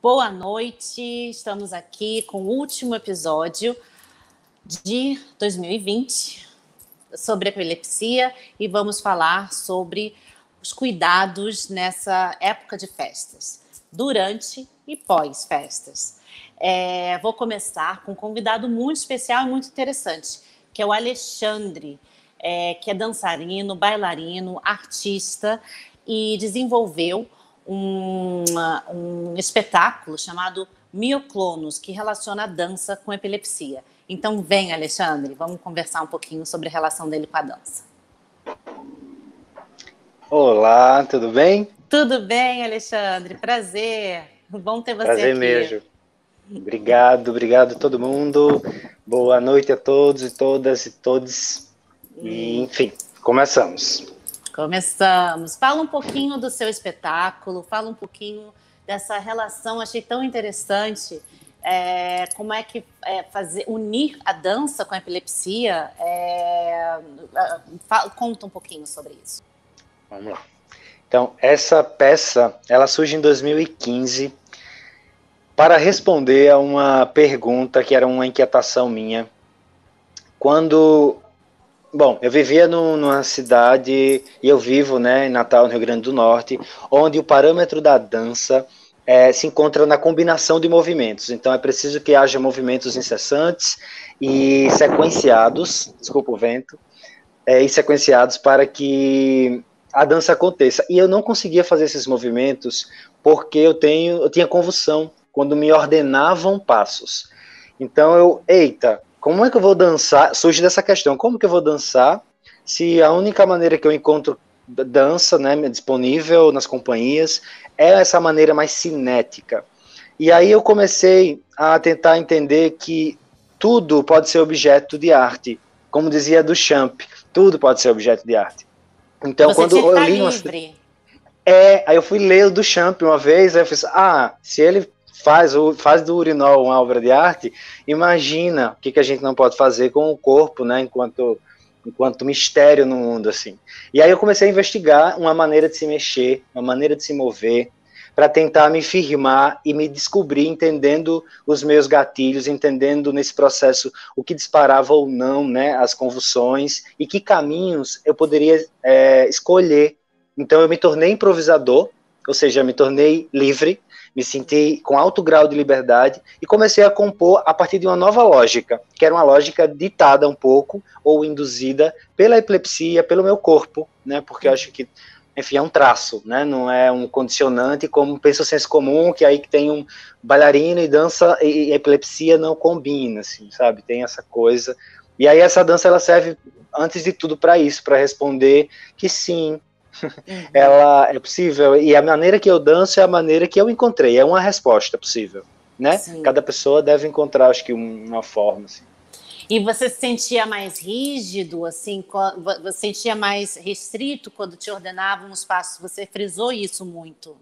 Boa noite, estamos aqui com o último episódio de 2020 sobre epilepsia e vamos falar sobre os cuidados nessa época de festas, durante e pós-festas. Vou começar com um convidado muito especial e muito interessante, que é o Alexandre, que é dançarino, bailarino, artista e desenvolveu um espetáculo chamado Mioclonos, que relaciona a dança com epilepsia. Então vem, Alexandre, vamos conversar um pouquinho sobre a relação dele com a dança. Olá, tudo bem? Tudo bem, Alexandre, prazer. Bom ter você prazer aqui. Mesmo. Obrigado a todo mundo. Boa noite a todos e todas e todos. E, enfim, começamos. Fala um pouquinho do seu espetáculo, fala um pouquinho dessa relação, achei tão interessante, como é que unir a dança com a epilepsia, conta um pouquinho sobre isso. Vamos lá. Então, essa peça, ela surge em 2015 para responder a uma pergunta que era uma inquietação minha. Bom, eu vivia numa cidade, e eu vivo, em Natal, no Rio Grande do Norte, onde o parâmetro da dança se encontra na combinação de movimentos. Então é preciso que haja movimentos incessantes e sequenciados, desculpa o vento, e sequenciados para que a dança aconteça. E eu não conseguia fazer esses movimentos porque eu tinha convulsão quando me ordenavam passos. Então como é que eu vou dançar? Surge dessa questão, como que eu vou dançar se a única maneira que eu encontro dança, disponível nas companhias, é essa maneira mais cinética. E aí eu comecei a tentar entender que tudo pode ser objeto de arte. Como dizia Duchamp, tudo pode ser objeto de arte. Então, quando eu li livre. Aí eu fui ler o Duchamp uma vez, aí eu fiz, se ele faz do urinol uma obra de arte, imagina o que a gente não pode fazer com o corpo, enquanto mistério no mundo, assim. E aí eu comecei a investigar uma maneira de se mexer, uma maneira de se mover, para tentar me firmar e me descobrir, entendendo os meus gatilhos, entendendo nesse processo o que disparava ou não, as convulsões, e que caminhos eu poderia escolher. Então eu me tornei improvisador, ou seja, me tornei livre, me senti com alto grau de liberdade e comecei a compor a partir de uma nova lógica, que era uma lógica ditada um pouco, ou induzida pela epilepsia, pelo meu corpo, porque eu acho que, enfim, é um traço, não é um condicionante, como pensa o senso comum, que aí que tem um bailarino e dança e epilepsia não combina, assim, sabe? Tem essa coisa. E aí essa dança, ela serve, antes de tudo, para isso, para responder que sim, ela é possível, e a maneira que eu danço é a maneira que eu encontrei, é uma resposta possível, Sim. Cada pessoa deve encontrar, acho que uma forma, assim. E você se sentia mais rígido, assim, você se sentia mais restrito quando te ordenavam os passos? Você frisou isso muito,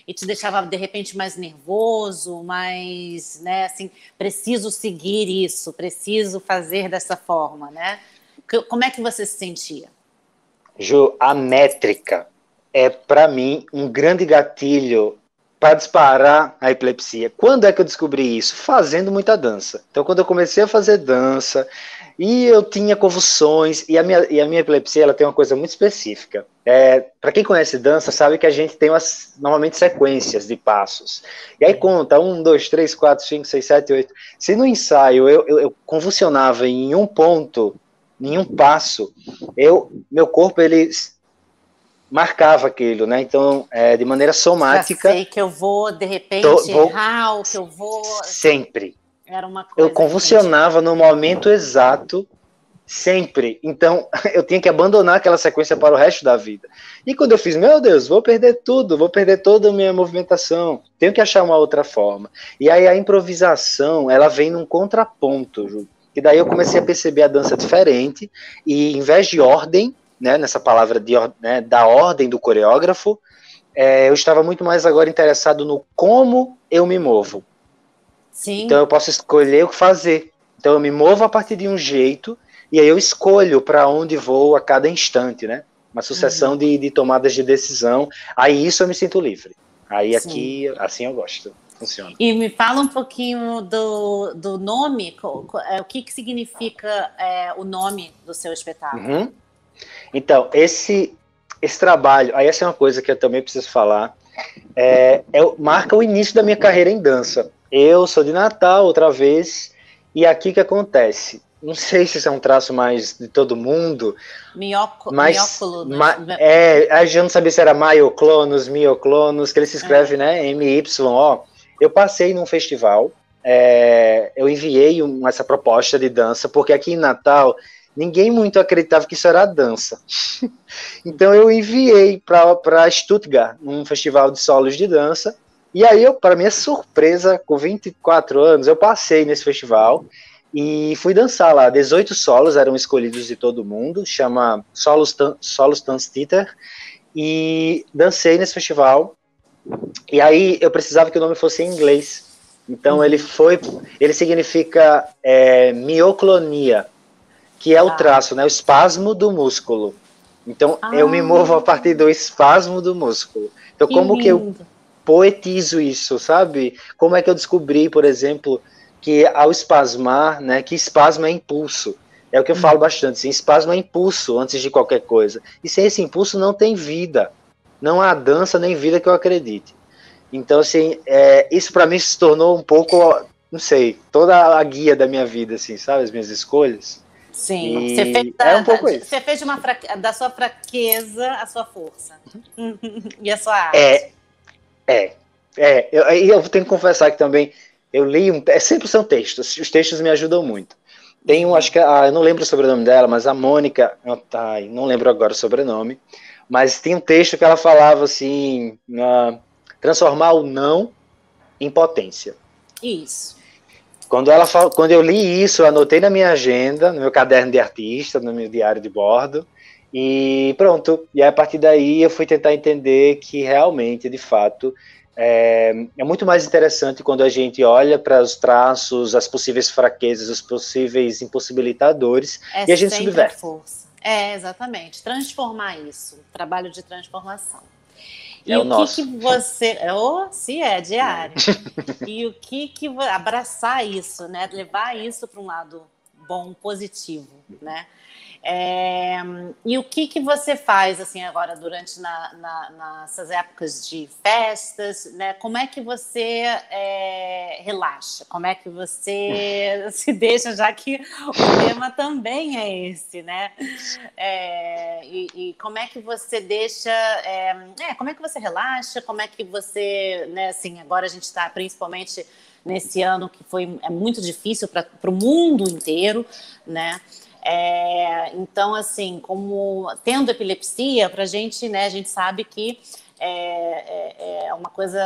E te deixava, de repente, mais nervoso, mais, assim, preciso seguir isso, preciso fazer dessa forma, Como é que você se sentia? Ju, a métrica é, para mim, um grande gatilho para disparar a epilepsia. Quando é que eu descobri isso? Fazendo muita dança. Então, quando eu comecei a fazer dança, e eu tinha convulsões, e a minha epilepsia, ela tem uma coisa muito específica. Para quem conhece dança, sabe que a gente tem normalmente sequências de passos. E aí conta 1, 2, 3, 4, 5, 6, 7, 8. Se no ensaio eu convulsionava em um ponto, em um passo, meu corpo, ele marcava aquilo, Então, de maneira somática... Já sei que eu vou, de repente, errar, ou que eu vou... Sempre. Era uma coisa... Eu convulsionava no momento exato, sempre. Então, eu tinha que abandonar aquela sequência para o resto da vida. E quando eu fiz, meu Deus, vou perder tudo, vou perder toda a minha movimentação, tenho que achar uma outra forma. E aí a improvisação, ela vem num contraponto, Ju. E daí eu comecei a perceber a dança diferente, e em vez de ordem, nessa palavra da ordem do coreógrafo, eu estava muito mais agora interessado no como eu me movo. Sim. Então eu posso escolher o que fazer. Então eu me movo a partir de um jeito, e aí eu escolho para onde vou a cada instante, Uma sucessão de tomadas de decisão. Aí isso eu me sinto livre. Aí Sim. aqui, assim eu gosto. Funciona. E me fala um pouquinho do nome, o que significa o nome do seu espetáculo? Uhum. Então, esse trabalho, aí essa é uma coisa que eu também preciso falar, marca o início da minha carreira em dança. Eu sou de Natal, outra vez, e aqui que acontece? Não sei se isso é um traço mais de todo mundo, mas Mióculos. a gente não sabia se era mioclonos, que ele se escreve, né, MYO. Eu passei num festival, eu enviei essa proposta de dança, porque aqui em Natal ninguém muito acreditava que isso era dança. Então eu enviei para Stuttgart, num festival de solos de dança, e aí, para minha surpresa, com 24 anos, eu passei nesse festival e fui dançar lá. 18 solos eram escolhidos de todo mundo, chama Solos Tanztheater, e dancei nesse festival. E aí eu precisava que o nome fosse em inglês. Então ele significa mioclonia, que é o traço, né, o espasmo do músculo. Então eu me movo a partir do espasmo do músculo. Então como que eu poetizo isso, sabe? Como é que eu descobri, por exemplo, que ao espasmar, né, que espasmo é impulso. É o que eu falo bastante, assim, espasmo é impulso antes de qualquer coisa. E sem esse impulso não tem vida. Não há dança nem vida que eu acredite. Então, assim, isso para mim se tornou um pouco, não sei, toda a guia da minha vida, assim, sabe? As minhas escolhas. Sim, E é um pouco isso. Você fez da sua fraqueza a sua força. E a sua arte. Eu tenho que confessar que também eu li sempre são textos. Os textos me ajudam muito. Tem acho que eu não lembro o sobrenome dela, mas a Mônica, não lembro agora o sobrenome, mas tem um texto que ela falava assim, transformar o não em potência. Isso. Quando eu li isso, eu anotei na minha agenda, no meu caderno de artista, no meu diário de bordo, e pronto. E a partir daí eu fui tentar entender que realmente, de fato, é muito mais interessante quando a gente olha para os traços, as possíveis fraquezas, os possíveis impossibilitadores, e a gente subverte. A força. Exatamente. Transformar isso. Trabalho de transformação. E o nosso. Que você... se é diário. E o que abraçar isso, né? Levar isso para um lado bom, positivo, né? E o que você faz assim agora durante nessas épocas de festas, né? Como é que você relaxa? Como é que você se deixa, já que o tema também é esse, né? E como é que você deixa? Como é que você relaxa? Como é que você, né? Assim, agora a gente está principalmente nesse ano que é muito difícil para o mundo inteiro, né? Então, assim, como tendo epilepsia, para a gente, né, a gente sabe que é uma coisa,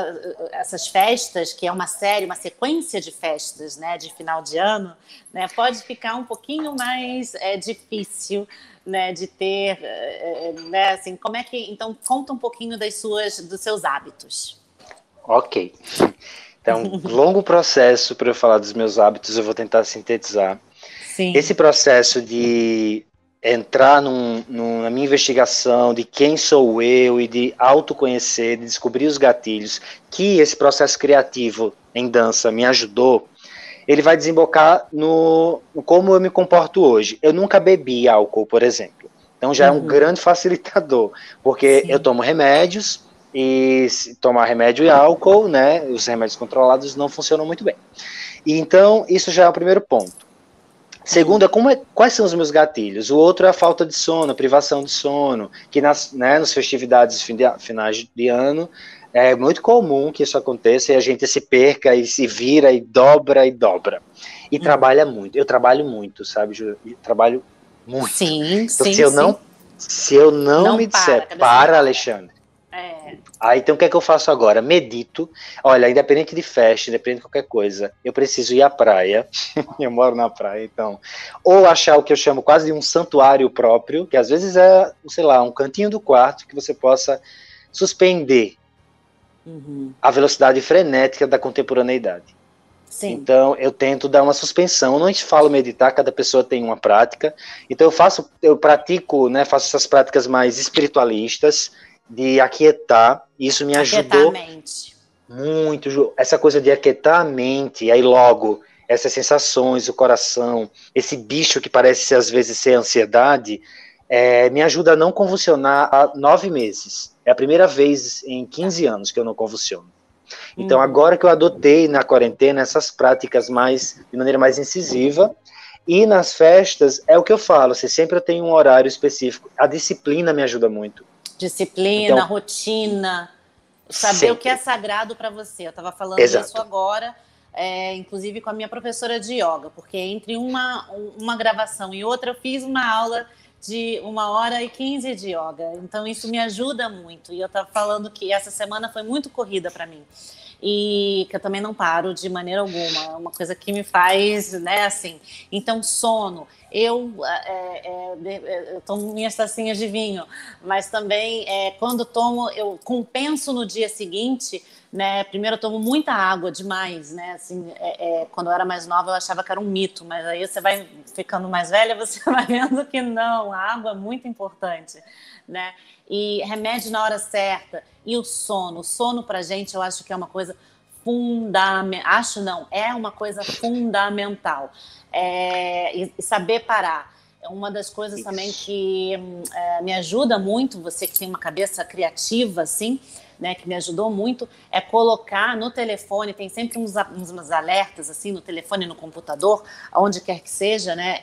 essas festas, que é uma sequência de festas, né, de final de ano, né, pode ficar um pouquinho mais difícil, né, de ter, né, assim, como é que, então, conta um pouquinho dos seus hábitos. Ok. Então, longo processo para eu falar dos meus hábitos, eu vou tentar sintetizar. Sim. Esse processo de entrar na minha investigação de quem sou eu e de autoconhecer, de descobrir os gatilhos, que esse processo criativo em dança me ajudou, ele vai desembocar no como eu me comporto hoje. Eu nunca bebi álcool, por exemplo. Então já é um grande facilitador, porque eu tomo remédios, e tomar remédio e álcool, né, os remédios controlados não funcionam muito bem. E então, isso já é o primeiro ponto. Segundo, quais são os meus gatilhos? O outro é a falta de sono, a privação de sono, que nas festividades finais de ano é muito comum que isso aconteça e a gente se perca e se vira e dobra e dobra. E trabalha muito. Eu trabalho muito, sabe, Ju? Eu trabalho muito. Sim, então, sim, se eu não me disser, para, Alexandre. Aí, então, o que é que eu faço agora? Medito. Olha, independente de festa, independente de qualquer coisa, eu preciso ir à praia. Eu moro na praia, então. Ou achar o que eu chamo quase de um santuário próprio, que às vezes é, sei lá, um cantinho do quarto que você possa suspender a velocidade frenética da contemporaneidade. Sim. Então, eu tento dar uma suspensão. Eu não te falo meditar, cada pessoa tem uma prática. Então, eu pratico, né, faço essas práticas mais espiritualistas, de aquietar, e isso me Aquietar a ajudou mente. muito. Essa coisa de aquietar a mente, e aí logo, essas sensações, o coração, esse bicho que parece às vezes ser ansiedade, me ajuda a não convulsionar há 9 meses. É a primeira vez em 15 anos que eu não convulsiono. Então, agora que eu adotei na quarentena essas práticas de maneira mais incisiva, e nas festas, é o que eu falo, assim, sempre eu tenho um horário específico. A disciplina me ajuda muito. Disciplina, Então, rotina, saber o que é sempre. sagrado para você. Eu estava falando isso Exato. agora, inclusive com a minha professora de yoga, porque entre uma gravação e outra eu fiz uma aula de 1h15 de yoga. Então isso me ajuda muito. E eu estava falando que essa semana foi muito corrida para mim. E que eu também não paro de maneira alguma. É uma coisa que me faz, né, assim. Então, sono. Eu tomo minhas tacinhas de vinho, mas também quando tomo, eu compenso no dia seguinte, né? Primeiro eu tomo muita água demais, né? Assim, quando eu era mais nova eu achava que era um mito, mas aí você vai ficando mais velha, você vai vendo que não, a água é muito importante, né? E remédio na hora certa e o sono pra gente eu acho que é uma coisa fundamental, acho não, é uma coisa fundamental. E saber parar. É uma das coisas também que me ajuda muito, você que tem uma cabeça criativa, assim, né, que me ajudou muito, é colocar no telefone, tem sempre uns alertas, assim, no telefone, no computador, aonde quer que seja, né,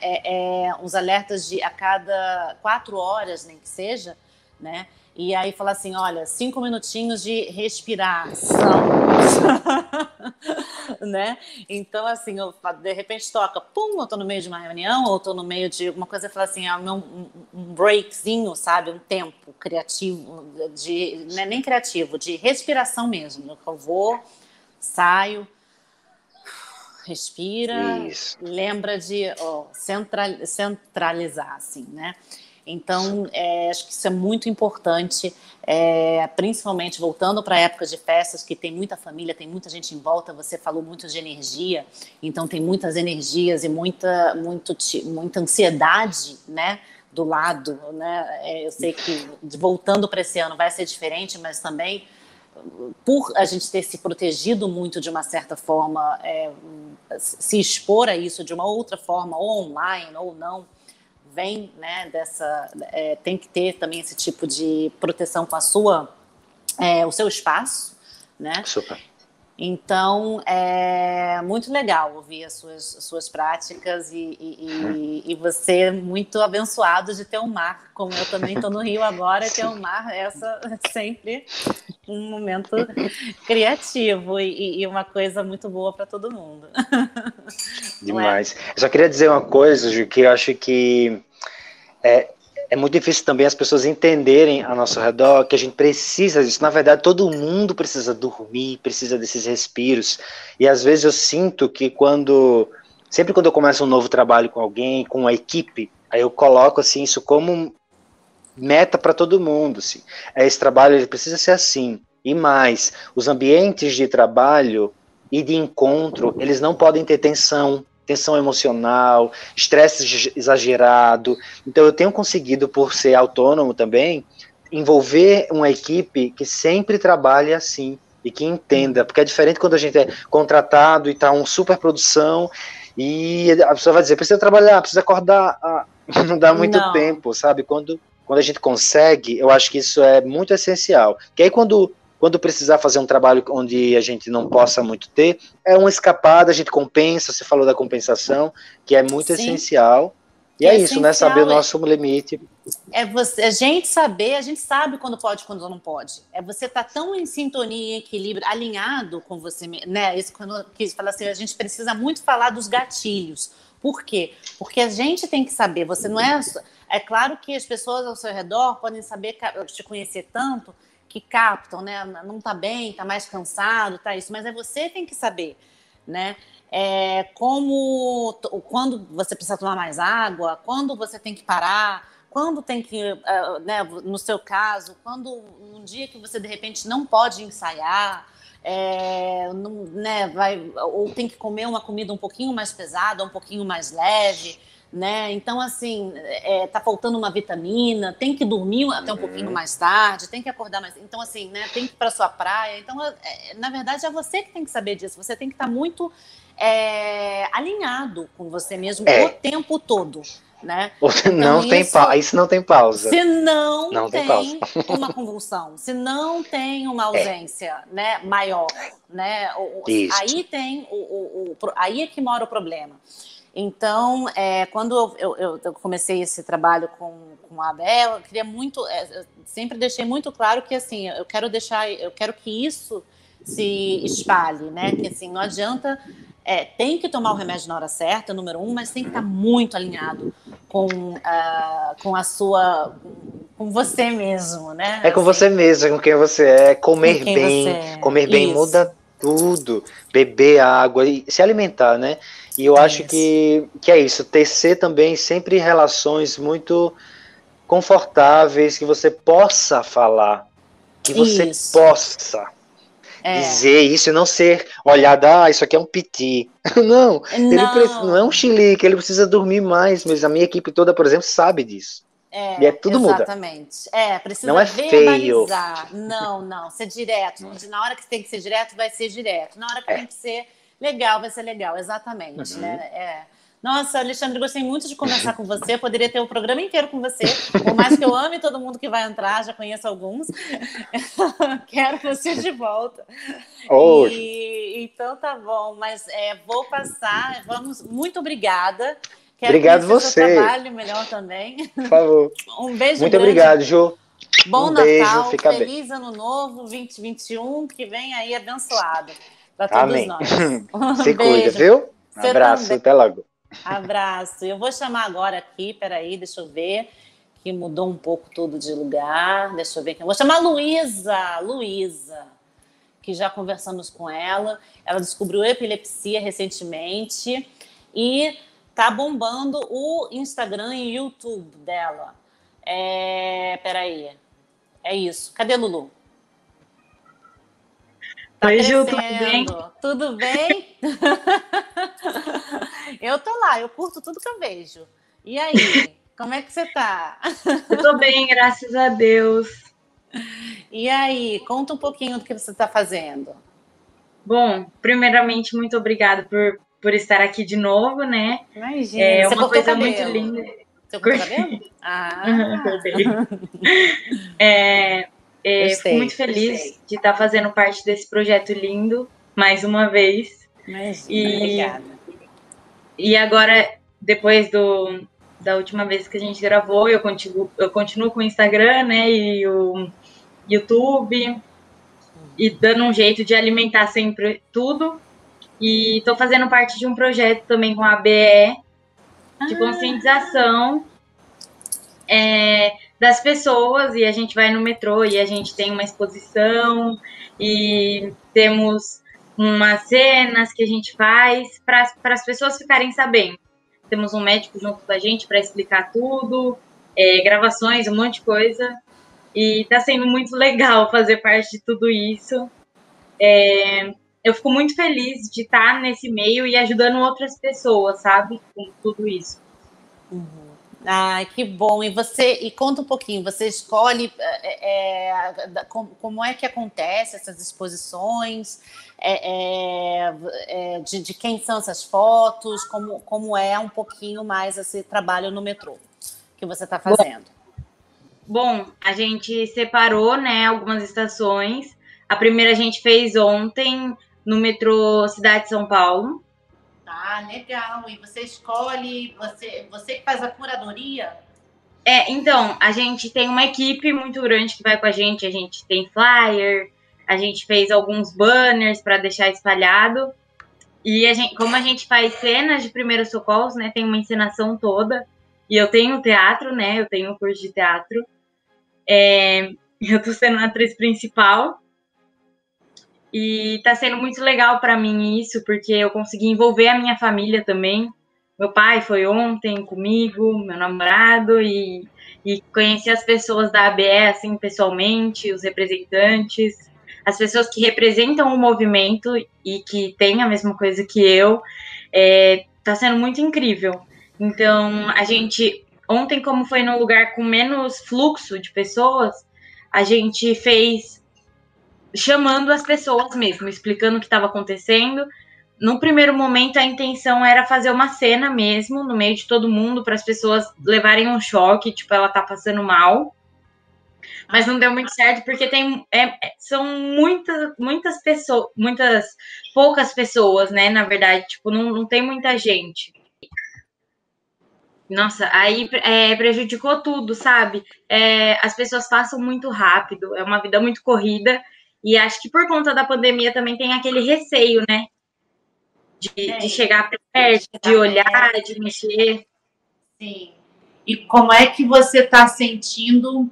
uns alertas de a cada 4 horas, nem que seja, né, e aí falar assim, olha, 5 minutinhos de respiração, né? Então, assim, de repente toca, pum, eu tô no meio de uma reunião, ou tô no meio de alguma coisa, e falo assim, um breakzinho, sabe? Um tempo criativo, não é nem criativo, de respiração mesmo. Eu vou, saio, respira, Isso. lembra de centralizar, assim, né? Então, acho que isso é muito importante, principalmente voltando para a época de festas, que tem muita família, tem muita gente em volta, você falou muito de energia, então tem muitas energias e muita ansiedade, né, do lado, né? Eu sei que voltando para esse ano vai ser diferente, mas também por a gente ter se protegido muito de uma certa forma, se expor a isso de uma outra forma, ou online ou não, vem, né, tem que ter também esse tipo de proteção com o seu espaço, né? Super. Então, é muito legal ouvir as suas práticas e você é muito abençoado de ter um mar, como eu também estou no Rio agora, e ter um mar é sempre um momento criativo e uma coisa muito boa para todo mundo. Não é? Demais. Eu só queria dizer uma coisa, Ju, que eu acho que é muito difícil também as pessoas entenderem ao nosso redor que a gente precisa disso. Na verdade, todo mundo precisa dormir, precisa desses respiros. E às vezes eu sinto que sempre quando eu começo um novo trabalho com alguém, com uma equipe, aí eu coloco assim isso como meta para todo mundo. Assim. Esse trabalho ele precisa ser assim. E mais, os ambientes de trabalho e de encontro, eles não podem ter tensão emocional, estresse exagerado. Então eu tenho conseguido, por ser autônomo também, envolver uma equipe que sempre trabalhe assim e que entenda, porque é diferente quando a gente é contratado e está uma super produção e a pessoa vai dizer, precisa trabalhar, precisa acordar, não dá muito Não. tempo, sabe? Quando a gente consegue, eu acho que isso é muito essencial. Que aí quando precisar fazer um trabalho onde a gente não possa muito ter, é uma escapada, a gente compensa, você falou da compensação, que é muito Sim, essencial. E que é é isso, né? Saber o essencial. nosso limite. A gente saber, a gente sabe quando pode e quando não pode. É você estar tão em sintonia, em equilíbrio, alinhado com você, né? Isso quando eu quis falar assim, a gente precisa muito falar dos gatilhos. Por quê? Porque a gente tem que saber, você não é. É claro que as pessoas ao seu redor podem saber, te conhecer tanto, que captam, né? Não está bem, está mais cansado, tá isso, mas você que tem que saber, né? Quando você precisa tomar mais água, quando você tem que parar, quando tem que, né, no seu caso, quando um dia que você de repente não pode ensaiar, não, né, ou tem que comer uma comida um pouquinho mais pesada, um pouquinho mais leve, né? Então, assim, tá faltando uma vitamina, tem que dormir até um pouquinho mais tarde, tem que acordar mais. Então, assim, né? Tem que ir para sua praia. Então, na verdade, é você que tem que saber disso. Você tem que estar muito alinhado com você mesmo o tempo todo, né? Então, Não tem isso não tem pausa. Se não tem pausa. tem uma convulsão, se não tem uma ausência, né, maior, né? Isso. Aí tem aí é que mora o problema. Então, quando eu comecei esse trabalho com a Abel, eu queria muito, eu sempre deixei muito claro que assim, eu quero que isso se espalhe, né? Que assim, não adianta, tem que tomar o remédio na hora certa, número 1, mas tem que estar muito alinhado com a sua, com você mesmo, né? É com assim, você mesmo, com quem você é, comer quem bem, você é. comer bem Isso. muda tudo, beber água e se alimentar, né? E eu acho que é isso, tecer também sempre relações muito confortáveis, que você possa falar, que você possa dizer isso e não ser olhado, isso aqui é um piti. Não, não é um chilique, ele precisa dormir mais, mas a minha equipe toda, por exemplo, sabe disso. E tudo exatamente. muda. Precisa não é verbalizar. Feio. Não, ser direto. Na hora que tem que ser direto, vai ser direto. Na hora que tem que ser legal, vai ser legal, exatamente. Né? Nossa, Alexandre, gostei muito de conversar com você. Poderia ter o programa inteiro com você. Por mais que eu ame todo mundo que vai entrar, já conheço alguns. Quero você de volta. Então tá bom, mas vou passar. Muito obrigada. Quero Obrigado conhecer seu você. trabalho melhor também. Por favor. Um beijo muito grande. Obrigado, Ju. Bom beijo, Natal, fica feliz bem. Ano Novo 2021, que vem aí abençoado para todos nós. Se cuida, viu? Abraço, até logo. Abraço. Eu vou chamar agora aqui, peraí, deixa eu ver, que mudou um pouco tudo de lugar. Deixa eu ver aqui. Eu vou chamar a Luísa, que já conversamos com ela. Ela descobriu epilepsia recentemente e tá bombando o Instagram e YouTube dela. Peraí. É isso. Cadê Lulu? Tá Oi, crescendo. Ju, tudo bem? Tudo bem? Eu tô lá, eu curto tudo que eu vejo. E aí, como é que você tá? Eu tô bem, graças a Deus. E aí, conta um pouquinho do que você tá fazendo. Bom, primeiramente, muito obrigada por estar aqui de novo, né? Imagina, você uma cortou coisa o cabelo. muito linda. Você cortou o cabelo? Fico muito feliz de estar fazendo parte desse projeto lindo, mais uma vez. Imagina, obrigada. E agora, depois da última vez que a gente gravou, eu continuo com o Instagram, né? E o YouTube. E dando um jeito de alimentar sempre tudo. E estou fazendo parte de um projeto também com a ABE, de conscientização das pessoas. E a gente vai no metrô e a gente tem uma exposição e temos umas cenas que a gente faz para as pessoas ficarem sabendo. Temos um médico junto com a gente para explicar tudo, gravações, um monte de coisa. E está sendo muito legal fazer parte de tudo isso. Eu fico muito feliz de estar nesse meio e ajudando outras pessoas, sabe? Com tudo isso. Ai, que bom. E conta um pouquinho, você escolhe como é que acontece essas exposições, de quem são essas fotos, como é um pouquinho mais esse trabalho no metrô que você está fazendo. Bom, a gente separou, né, algumas estações. A primeira a gente fez ontem no metrô Cidade de São Paulo. Ah, legal. E você escolhe, você que faz a curadoria? Então, a gente tem uma equipe muito grande que vai com a gente tem flyer, a gente fez alguns banners para deixar espalhado. E como a gente faz cenas de primeiros socorros, né, tem uma encenação toda. E eu tenho teatro, né, eu tenho um curso de teatro. Eu tô sendo a atriz principal. E tá sendo muito legal para mim isso, porque eu consegui envolver a minha família também. Meu pai foi ontem comigo, meu namorado, e conheci as pessoas da ABE, assim, pessoalmente, os representantes, as pessoas que representam o movimento e que têm a mesma coisa que eu. Tá sendo muito incrível. Então, ontem, como foi num lugar com menos fluxo de pessoas, a gente fez chamando as pessoas mesmo, explicando o que estava acontecendo. No primeiro momento, a intenção era fazer uma cena mesmo, no meio de todo mundo, para as pessoas levarem um choque, tipo, ela tá passando mal. Mas não deu muito certo, porque são muitas pessoas, poucas pessoas, né, na verdade, tipo, não tem muita gente. Nossa, aí prejudicou tudo, sabe? As pessoas passam muito rápido, é uma vida muito corrida, e acho que por conta da pandemia também tem aquele receio, né? De chegar perto, de olhar, de mexer. Sim. E como é que você está sentindo?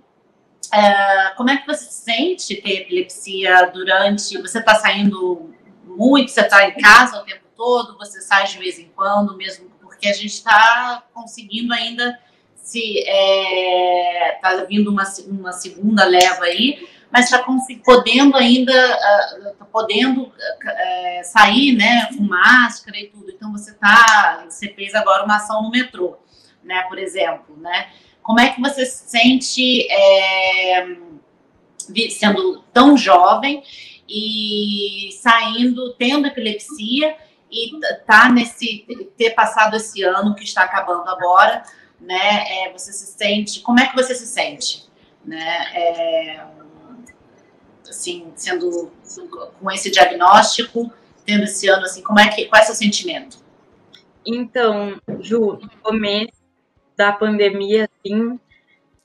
Como é que você sente ter epilepsia durante? Você está saindo muito? Você está em casa o tempo todo? Você sai de vez em quando, mesmo porque a gente está conseguindo ainda está vindo uma segunda leva aí, mas está podendo ainda sair, né, com máscara e tudo. Então você fez agora uma ação no metrô, né, por exemplo, né? Como é que você se sente sendo tão jovem e saindo, tendo epilepsia e ter passado esse ano que está acabando agora, né? Você se sente? Como é que você se sente, né? Assim, sendo com esse diagnóstico, tendo esse ano, assim, qual é seu sentimento? Então, Ju, no começo da pandemia, assim,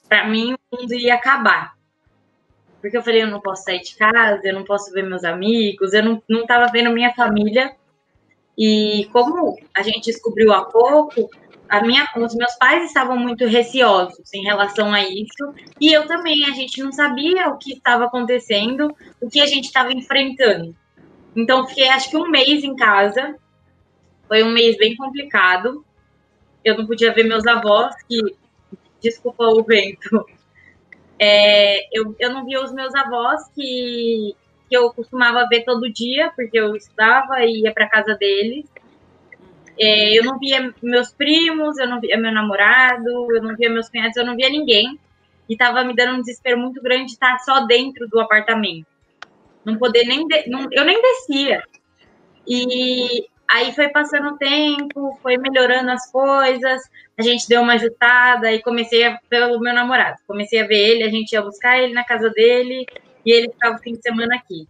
para mim o mundo ia acabar. Porque eu falei, eu não posso sair de casa, eu não posso ver meus amigos, eu não tava vendo minha família. E como a gente descobriu há pouco, os meus pais estavam muito receosos em relação a isso, e eu também, a gente não sabia o que estava acontecendo, o que a gente estava enfrentando. Então, fiquei acho que um mês em casa, foi um mês bem complicado, eu não podia ver meus avós, que, desculpa o vento, eu não via os meus avós, que eu costumava ver todo dia, porque eu estudava e ia para casa deles. Eu não via meus primos, eu não via meu namorado, eu não via meus cunhados, eu não via ninguém. E tava me dando um desespero muito grande de estar só dentro do apartamento. Não poder nem... eu nem descia. E aí foi passando o tempo, foi melhorando as coisas, a gente deu uma ajustada e pelo meu namorado. Comecei a ver ele, a gente ia buscar ele na casa dele e ele ficava o fim de semana aqui.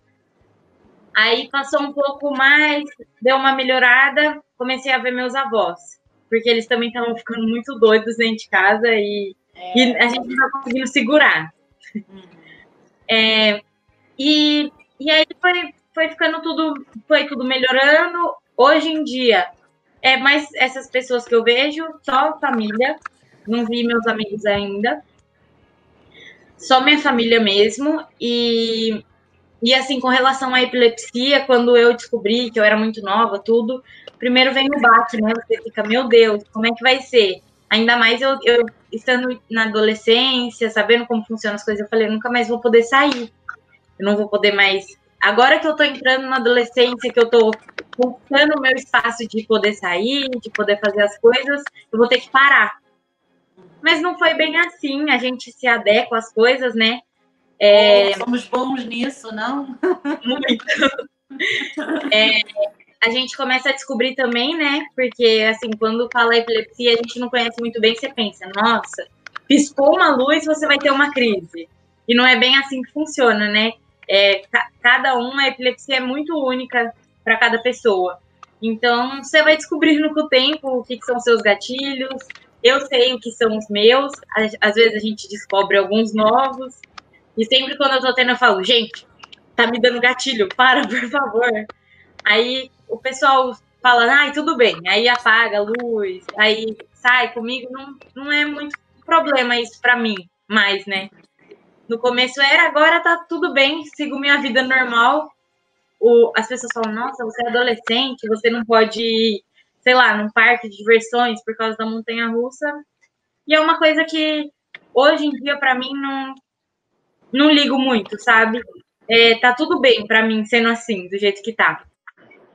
Aí passou um pouco mais, deu uma melhorada, comecei a ver meus avós, porque eles também estavam ficando muito doidos dentro de casa e a gente não estava conseguindo segurar. E aí foi ficando foi tudo melhorando. Hoje em dia, mais essas pessoas que eu vejo, só família, não vi meus amigos ainda, só minha família mesmo. E assim, com relação à epilepsia, quando eu descobri que eu era muito nova, tudo, primeiro vem o baque, né? Você fica, meu Deus, como é que vai ser? Ainda mais eu estando na adolescência, sabendo como funcionam as coisas, eu falei, eu nunca mais vou poder sair. Eu não vou poder mais... Agora que eu tô entrando na adolescência, que eu tô conquistando o meu espaço de poder sair, de poder fazer as coisas, eu vou ter que parar. Mas não foi bem assim, a gente se adequa às coisas, né? Somos bons nisso, não? Muito. A gente começa a descobrir também, né? Porque, assim, quando fala epilepsia, a gente não conhece muito bem, você pensa, nossa, piscou uma luz, você vai ter uma crise. E não é bem assim que funciona, né? A epilepsia é muito única para cada pessoa. Então, você vai descobrindo com o tempo o que são seus gatilhos. Eu sei o que são os meus. Às vezes a gente descobre alguns novos. E sempre quando eu tô tendo, eu falo, gente, tá me dando gatilho, para, por favor. Aí o pessoal fala, ai, tudo bem. Aí apaga a luz, aí sai comigo. Não é muito problema isso pra mim, mais, né? No começo era, agora tá tudo bem, sigo minha vida normal. As pessoas falam, nossa, você é adolescente, você não pode ir, sei lá, num parque de diversões por causa da montanha-russa. E é uma coisa que, hoje em dia, pra mim, não ligo muito, sabe? Tá tudo bem pra mim sendo assim, do jeito que tá.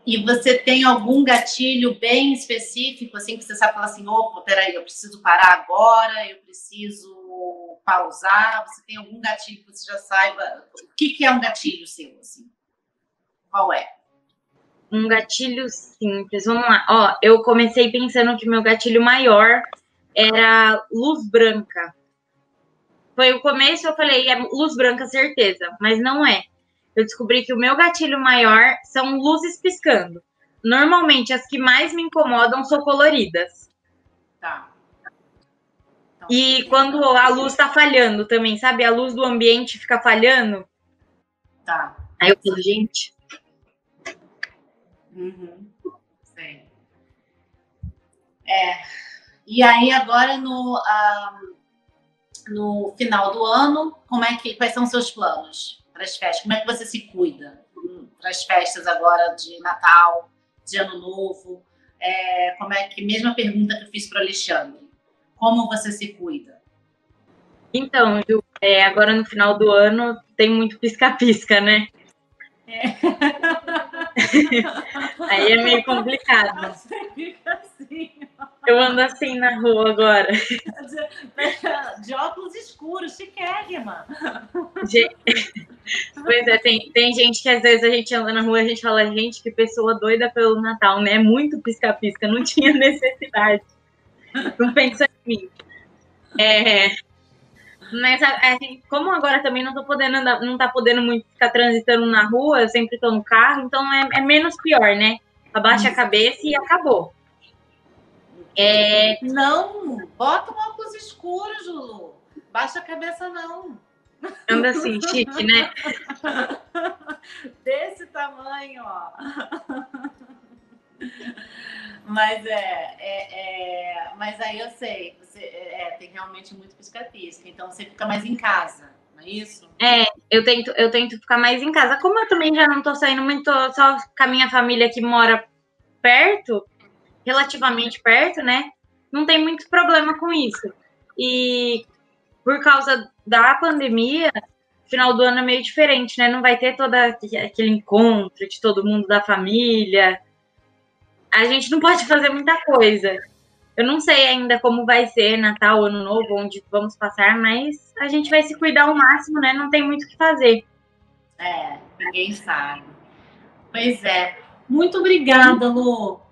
E você tem algum gatilho bem específico, assim, que você sabe falar assim, opa, peraí, eu preciso parar agora, eu preciso pausar? Você tem algum gatilho que você já saiba? O que é um gatilho seu, assim? Qual é? Um gatilho simples, vamos lá. Ó, eu comecei pensando que meu gatilho maior era luz branca. Foi o começo, eu falei, é luz branca, certeza, mas não é. Eu descobri que o meu gatilho maior são luzes piscando. Normalmente, as que mais me incomodam são coloridas. Tá. Então, E quando a luz tá falhando também, sabe? A luz do ambiente fica falhando. tá. Aí eu falo, gente... Uhum. Sei. E aí, agora, no final do ano, quais são os seus planos para as festas? Como é que você se cuida para as festas agora de Natal, de Ano Novo? Como é que, mesma pergunta que eu fiz para o Alexandre, como você se cuida? Então, Ju, agora no final do ano tem muito pisca-pisca, né? Aí é meio complicado. Você fica assim. Eu ando assim na rua agora. De óculos escuros, chiquérrima. Pois é, tem gente que às vezes a gente anda na rua e a gente fala, gente, que pessoa doida pelo Natal, né? É muito pisca-pisca, não tinha necessidade. Não pensa em mim. Mas assim, como agora também não tô podendo andar, não tá podendo muito ficar transitando na rua, eu sempre tô no carro, então é menos pior, né? Abaixa a cabeça e acabou. Não, bota um óculos escuros, Lulu. Baixa a cabeça, não. Anda assim, chique, né? Desse tamanho, ó. Mas mas aí eu sei, você tem realmente muito pisca-pisca, então você fica mais em casa, não é isso? Eu tento ficar mais em casa. Como eu também já não tô saindo muito, tô só com a minha família que mora perto, relativamente perto, né? Não tem muito problema com isso. E por causa da pandemia, final do ano é meio diferente, né? Não vai ter todo aquele encontro de todo mundo da família. A gente não pode fazer muita coisa. Eu não sei ainda como vai ser Natal, Ano Novo, onde vamos passar, mas a gente vai se cuidar ao máximo, né? Não tem muito o que fazer. Ninguém sabe. Pois é. Muito obrigada, Lu.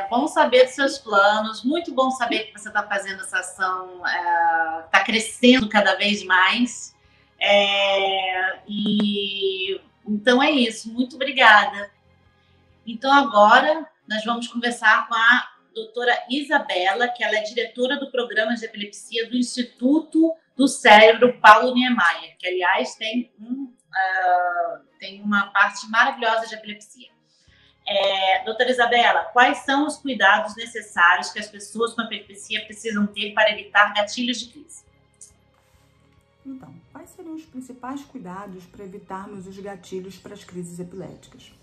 Vamos saber dos seus planos. Muito bom saber que você está fazendo essa ação, está crescendo cada vez mais. Então é isso. Muito obrigada. Então agora nós vamos conversar com a doutora Isabela, que ela é diretora do programa de epilepsia do Instituto do Cérebro Paulo Niemeyer, que aliás tem uma parte maravilhosa de epilepsia. Doutora Isabela, quais são os cuidados necessários que as pessoas com epilepsia precisam ter para evitar gatilhos de crise? Então, quais seriam os principais cuidados para evitarmos os gatilhos para as crises epiléticas?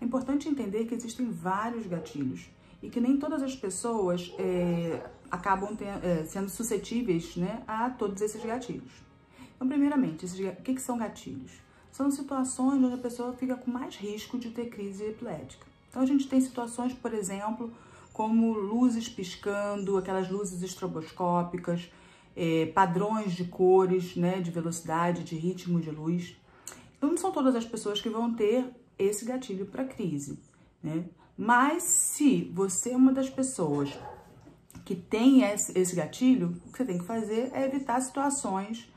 É importante entender que existem vários gatilhos e que nem todas as pessoas acabam sendo suscetíveis, né, a todos esses gatilhos. Então, primeiramente, o que são gatilhos? São situações onde a pessoa fica com mais risco de ter crise epilética. Então, a gente tem situações, por exemplo, como luzes piscando, aquelas luzes estroboscópicas, padrões de cores, né, de velocidade, de ritmo de luz. Então, não são todas as pessoas que vão ter esse gatilho para crise, né? Mas se você é uma das pessoas que tem esse gatilho, o que você tem que fazer é evitar situações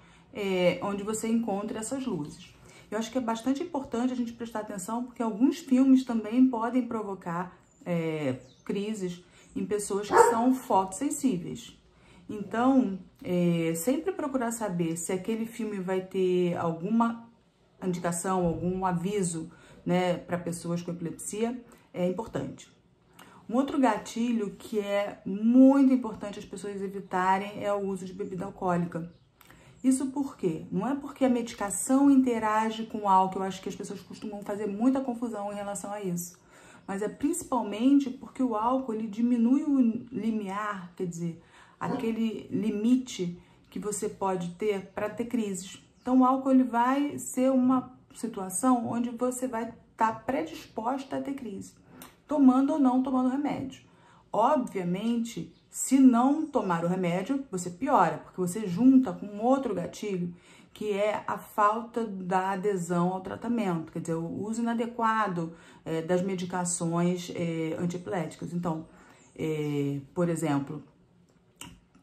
onde você encontre essas luzes. Eu acho que é bastante importante a gente prestar atenção, porque alguns filmes também podem provocar crises em pessoas que são fotossensíveis. Então, sempre procurar saber se aquele filme vai ter alguma indicação, algum aviso, né, para pessoas com epilepsia, é importante. Um outro gatilho que é muito importante as pessoas evitarem é o uso de bebida alcoólica. Isso por quê? Não é porque a medicação interage com o álcool, eu acho que as pessoas costumam fazer muita confusão em relação a isso. Mas é principalmente porque o álcool ele diminui o limiar, quer dizer, aquele limite que você pode ter para ter crises. Então o álcool ele vai ser uma situação onde você vai está predisposta a ter crise, tomando ou não tomando remédio. Obviamente, se não tomar o remédio, você piora, porque você junta com outro gatilho, que é a falta da adesão ao tratamento, quer dizer, o uso inadequado das medicações antiepiléticas. Então, por exemplo,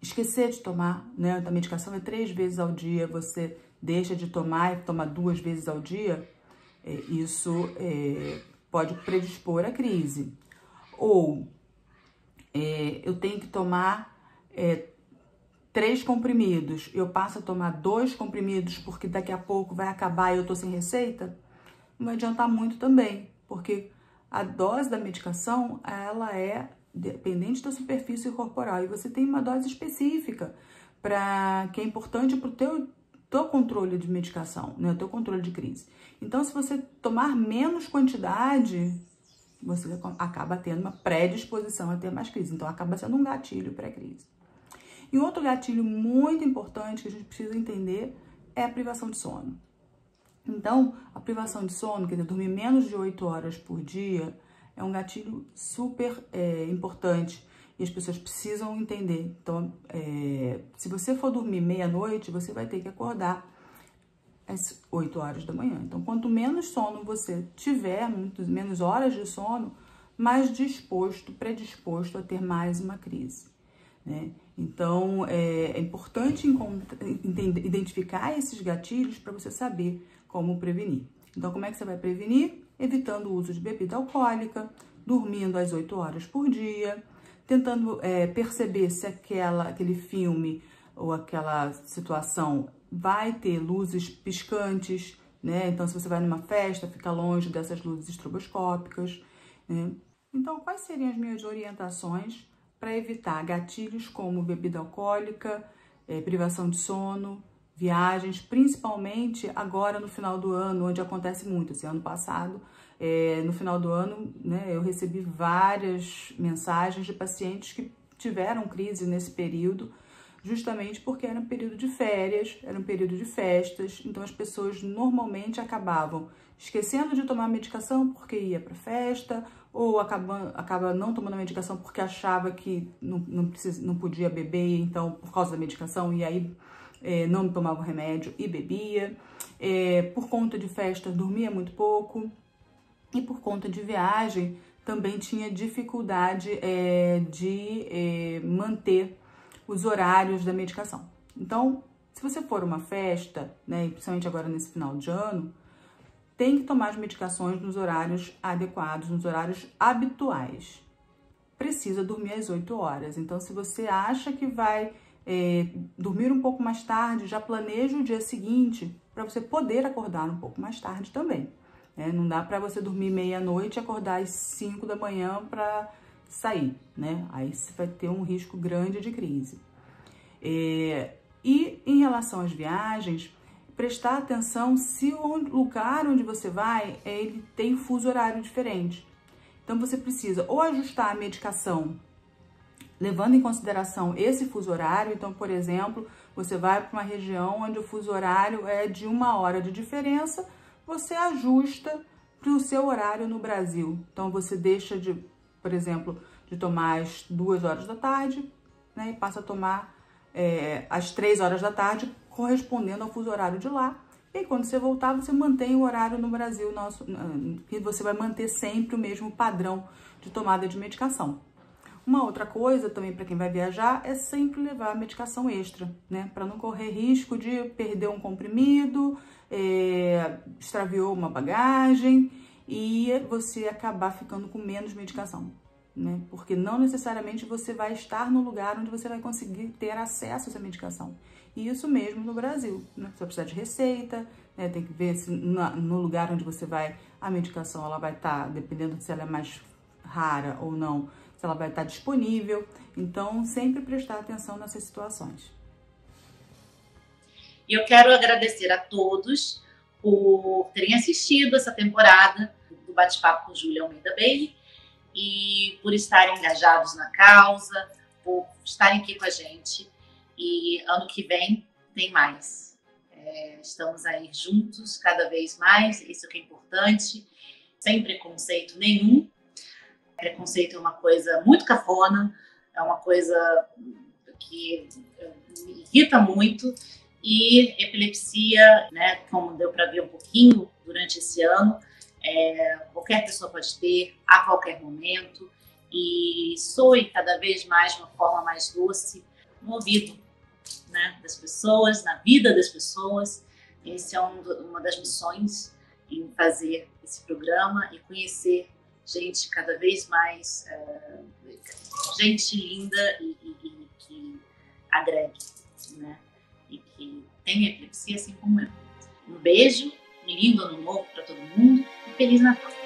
esquecer de tomar, né? A medicação é 3 vezes ao dia, você deixa de tomar e toma 2 vezes ao dia, isso pode predispor à crise. Ou eu tenho que tomar 3 comprimidos, eu passo a tomar 2 comprimidos porque daqui a pouco vai acabar e eu tô sem receita, não vai adiantar muito também, porque a dose da medicação, ela é dependente da superfície corporal e você tem uma dose específica que é importante para o teu controle de medicação, né, o teu controle de crise. Então, se você tomar menos quantidade, você acaba tendo uma predisposição a ter mais crise. Então, acaba sendo um gatilho pré-crise. E outro gatilho muito importante que a gente precisa entender é a privação de sono. Então, a privação de sono, quer dizer, dormir menos de 8 horas por dia, é um gatilho super importante e as pessoas precisam entender. Então, se você for dormir meia-noite, você vai ter que acordar às 8 horas da manhã. Então, quanto menos sono você tiver, menos horas de sono, mais predisposto a ter mais uma crise, né? Então, é importante identificar esses gatilhos para você saber como prevenir. Então, como é que você vai prevenir? Evitando o uso de bebida alcoólica, dormindo às 8 horas por dia, tentando perceber se aquele filme ou aquela situação vai ter luzes piscantes, né? Então, se você vai numa festa, fica longe dessas luzes estroboscópicas, né? Então, quais seriam as minhas orientações para evitar gatilhos como bebida alcoólica, privação de sono, viagens, principalmente agora no final do ano, onde acontece muito. Esse ano passado, no final do ano, né, eu recebi várias mensagens de pacientes que tiveram crise nesse período, justamente porque era um período de férias, era um período de festas, então as pessoas normalmente acabavam esquecendo de tomar medicação porque ia para festa, ou acaba não tomando a medicação porque achava que não podia beber, então por causa da medicação, e aí não tomava o remédio e bebia. Por conta de festa, dormia muito pouco, e por conta de viagem, também tinha dificuldade de manter os horários da medicação. Então, se você for uma festa, né, principalmente agora nesse final de ano, tem que tomar as medicações nos horários adequados, nos horários habituais. Precisa dormir às 8 horas. Então, se você acha que vai dormir um pouco mais tarde, já planeja o dia seguinte para você poder acordar um pouco mais tarde também. Não dá para você dormir meia-noite e acordar às 5 da manhã para sair, né? Aí você vai ter um risco grande de crise. E em relação às viagens, prestar atenção se o lugar onde você vai, ele tem fuso horário diferente. Então, você precisa ou ajustar a medicação, levando em consideração esse fuso horário. Então, por exemplo, você vai para uma região onde o fuso horário é de 1 hora de diferença, você ajusta para o seu horário no Brasil. Então, você deixa de, por exemplo, de tomar às 2 horas da tarde, né, e passa a tomar às 3 horas da tarde, correspondendo ao fuso horário de lá. E aí, quando você voltar, você mantém o horário no Brasil, e você vai manter sempre o mesmo padrão de tomada de medicação. Uma outra coisa também para quem vai viajar é sempre levar medicação extra, né? Para não correr risco de perder um comprimido, extraviou uma bagagem e você acabar ficando com menos medicação, né? Porque não necessariamente você vai estar no lugar onde você vai conseguir ter acesso a essa medicação. E isso mesmo no Brasil, né? Você vai precisar de receita, né? Tem que ver se no lugar onde você vai, a medicação ela vai estar, dependendo de se ela é mais rara ou não, se ela vai estar disponível. Então, sempre prestar atenção nessas situações. E eu quero agradecer a todos por terem assistido essa temporada do Bate-Papo com Júlia Almeida Bailey e por estarem engajados na causa, por estarem aqui com a gente. E ano que vem tem mais. Estamos aí juntos cada vez mais, isso que é importante. sem preconceito nenhum. Preconceito é uma coisa muito cafona, é uma coisa que me irrita muito. E epilepsia, né, como deu para ver um pouquinho durante esse ano, qualquer pessoa pode ter, a qualquer momento, e soe cada vez mais de uma forma mais doce no ouvido, né, das pessoas, na vida das pessoas. Esse é uma das missões em fazer esse programa e conhecer gente cada vez mais, gente linda e que agregue, né? E que tem epilepsia assim como eu. Um beijo, um lindo ano novo para todo mundo e Feliz Natal!